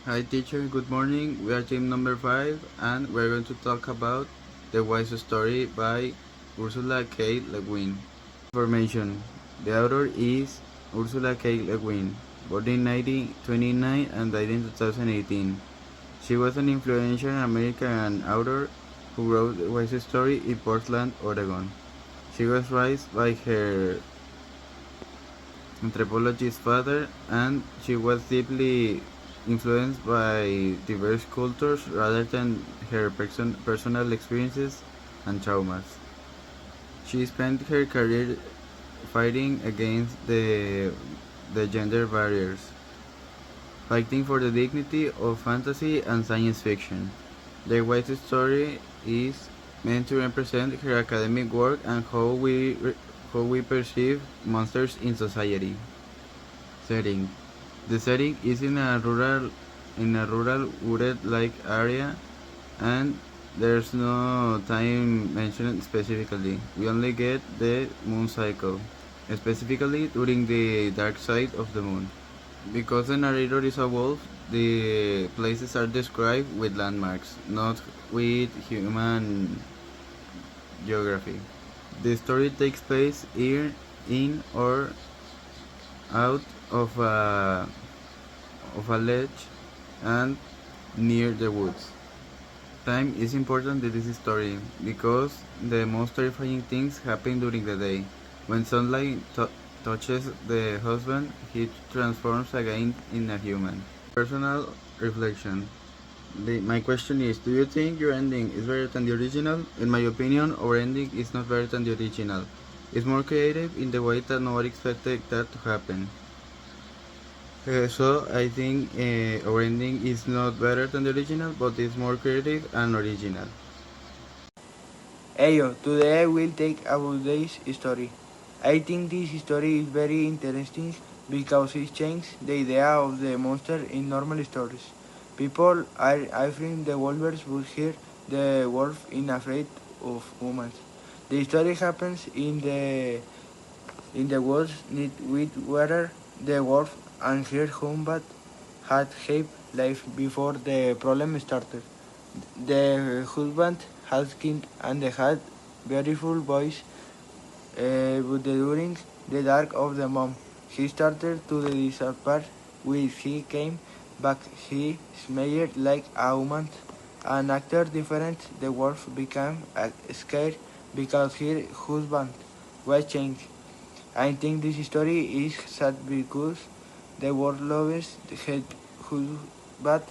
Hi teacher, good morning. We are team number 5 and we're going to talk about The Wise Story by Ursula K. Le Guin. Information. The author is Ursula K. Le Guin, born in 1929 and died in 2018. She was an influential American author who wrote The Wise Story in Portland, Oregon. She was raised by her anthropologist father, and she was deeply influenced by diverse cultures rather than her personal experiences and traumas. She spent her career fighting against the gender barriers, fighting for the dignity of fantasy and science fiction. The White Story is meant to represent her academic work and how we perceive monsters in society. Setting. The setting is in a rural wooded like area, and there's no time mentioned specifically. We only get the moon cycle, specifically during the dark side of the moon. Because the narrator is a wolf, the places are described with landmarks, not with human geography. The story takes place in or out of a ledge and near the woods. Time is important in this story because the most terrifying things happen during the day. When sunlight touches the husband, he transforms again in a human. Personal reflection. My question is, do you think your ending is better than the original? In my opinion, our ending is not better than the original. It's more creative in the way that nobody expected that to happen. So I think our ending is not better than the original, but it's more creative and original. Heyo, today I will take about this story. I think this story is very interesting because it changes the idea of the monster in normal stories. People are afraid the wolves, but here the wolf is afraid of humans. The story happens in the woods with water. The wolf and her husband had happy life before the problem started. The husband has king and they had beautiful boys, but during the dark of the month, he started to disappear. When he came back, he smelled like a woman. An actor different, the wolf became scared because her husband was changed. I think this story is sad because the world loves her husband, but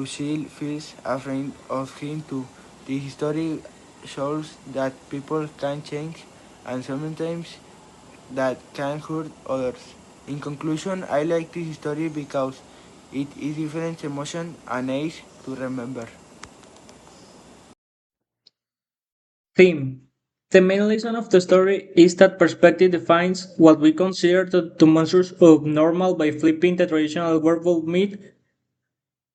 she feels afraid of him too. This story shows that people can change and sometimes that can hurt others. In conclusion, I like this story because it is different emotion and age to remember. Theme. The main lesson of the story is that perspective defines what we consider the monsters of normal by flipping the traditional werewolf myth,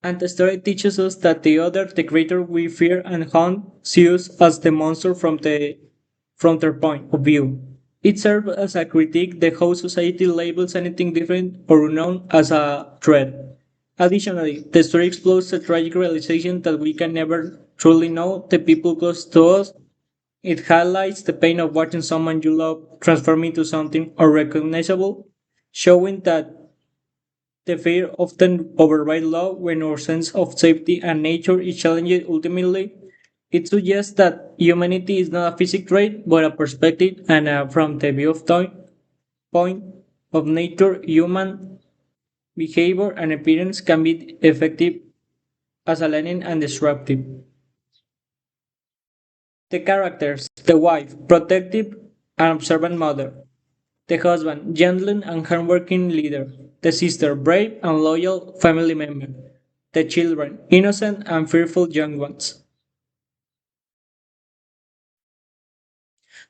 and the story teaches us that the other, the creature we fear and hunt, sees us as the monster from their point of view. It serves as a critique the how society labels anything different or unknown as a threat. Additionally, the story explores the tragic realization that we can never truly know the people close to us. It highlights the pain of watching someone you love transform into something unrecognizable, showing that the fear often overrides love when our sense of safety and nature is challenged ultimately. It suggests that humanity is not a physical trait but a perspective, and from the point of nature, human behavior and appearance can be effective as aligning and disruptive. The characters: the wife, protective and observant mother; the husband, gentle and hardworking leader; the sister, brave and loyal family member; the children, innocent and fearful young ones.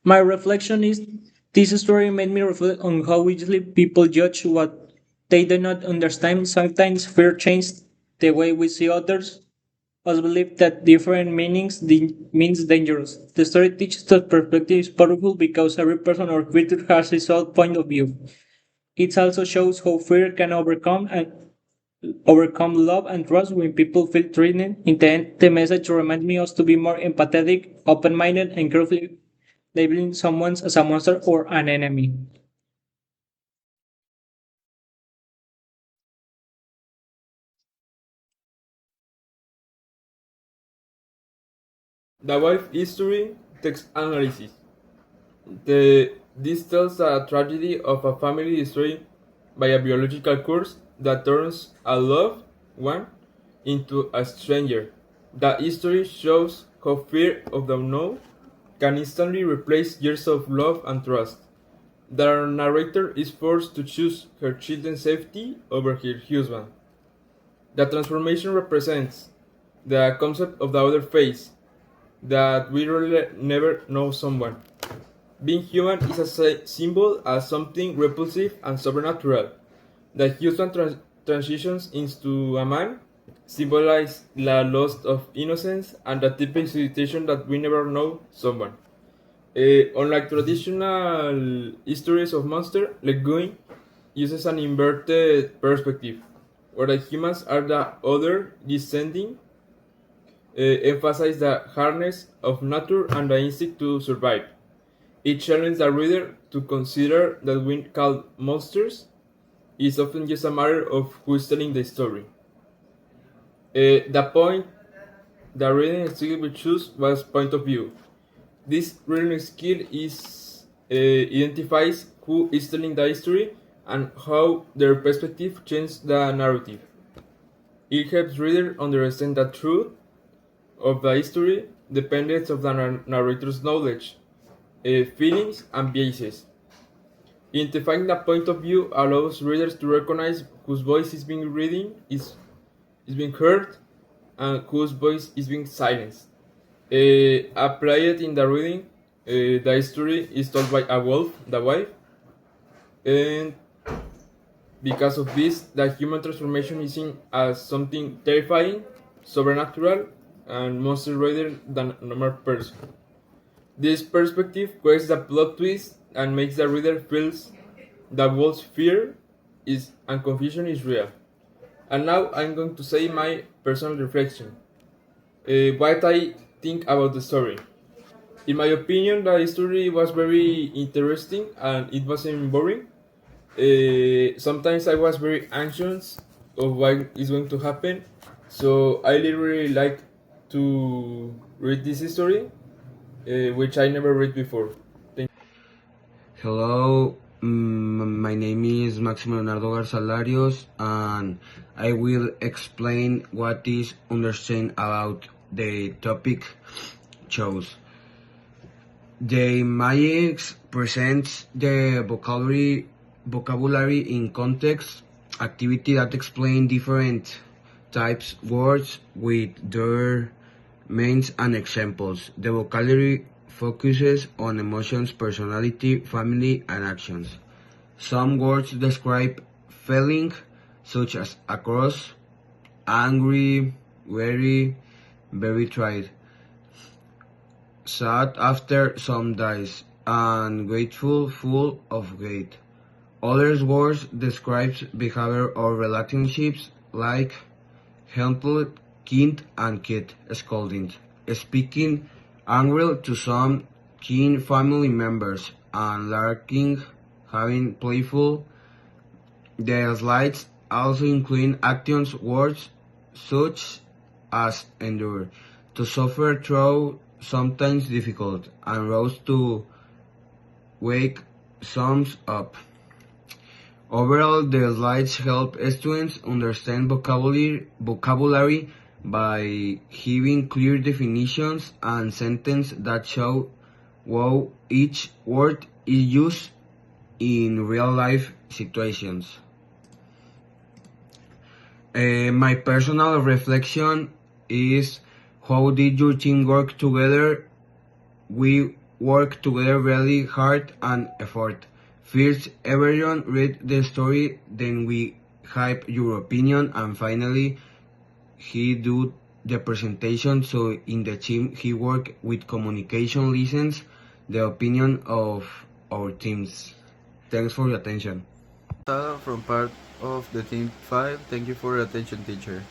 My reflection is this story made me reflect on how easily people judge what they do not understand. Sometimes fear changes the way we see others. Us believe that different means dangerous. The story teaches that perspective is powerful because every person or creature has its own point of view. It also shows how fear can overcome and overcome love and trust when people feel threatened. In the end, the message reminds me us to be more empathetic, open-minded, and carefully labeling someone as a monster or an enemy. The wife history text analysis. This tells a tragedy of a family destroyed by a biological curse that turns a loved one into a stranger. The history shows how fear of the unknown can instantly replace years of love and trust. The narrator is forced to choose her children's safety over her husband. The transformation represents the concept of the other face, that we really never know someone. Being human is a symbol as something repulsive and supernatural. The husband transitions into a man symbolize the loss of innocence and the typical situation that we never know someone. Unlike traditional histories of monster, Le Guin uses an inverted perspective, where the humans are the other descending, emphasize the hardness of nature and the instinct to survive. It challenges the reader to consider that we call monsters is often just a matter of who is telling the story. The point the reading skill we choose was point of view. This reading skill is identifies who is telling the history and how their perspective changes the narrative. It helps reader understand the truth of the history dependence of the narrator's knowledge, feelings, and biases. Identifying the point of view allows readers to recognize whose voice is being reading is being heard and whose voice is being silenced. Applied in the reading, the story is told by a wolf, the wife, and because of this, the human transformation is seen as something terrifying, supernatural, and monster rather than a normal person. This perspective creates the plot twist and makes the reader feel that wolf's fear is and confusion is real. And now I'm going to say my personal reflection. What I think about the story. In my opinion, the story was very interesting and it wasn't boring. Sometimes I was very anxious of what is going to happen, so I literally like to read this story, which I never read before. Hello, my name is Maximo Leonardo Garzalarios, and I will explain what is understand about the topic chose. The Magics presents the vocabulary in context, activity that explain different types words with their meanings and examples. The vocabulary focuses on emotions, personality, family, and actions. Some words describe feeling, such as across, angry, weary, very tired, sad after some dies, and grateful, full of hate. Other words describes behavior or relationships like helpful, kind, and kid, scolding, speaking angry to some keen family members, and larking, having playful. The slides also include actions words such as endure, to suffer through sometimes difficult, and rose to wake sums up. Overall, the slides help students understand vocabulary by giving clear definitions and sentences that show how each word is used in real life situations. My personal reflection is, how did your team work together? We work together really hard and effort. First, everyone read the story, then we hype your opinion, and finally, he do the presentation. So in the team, he work with communication, listens the opinion of our teams. Thanks for your attention. Sala from part of the Team 5. Thank you for your attention, teacher.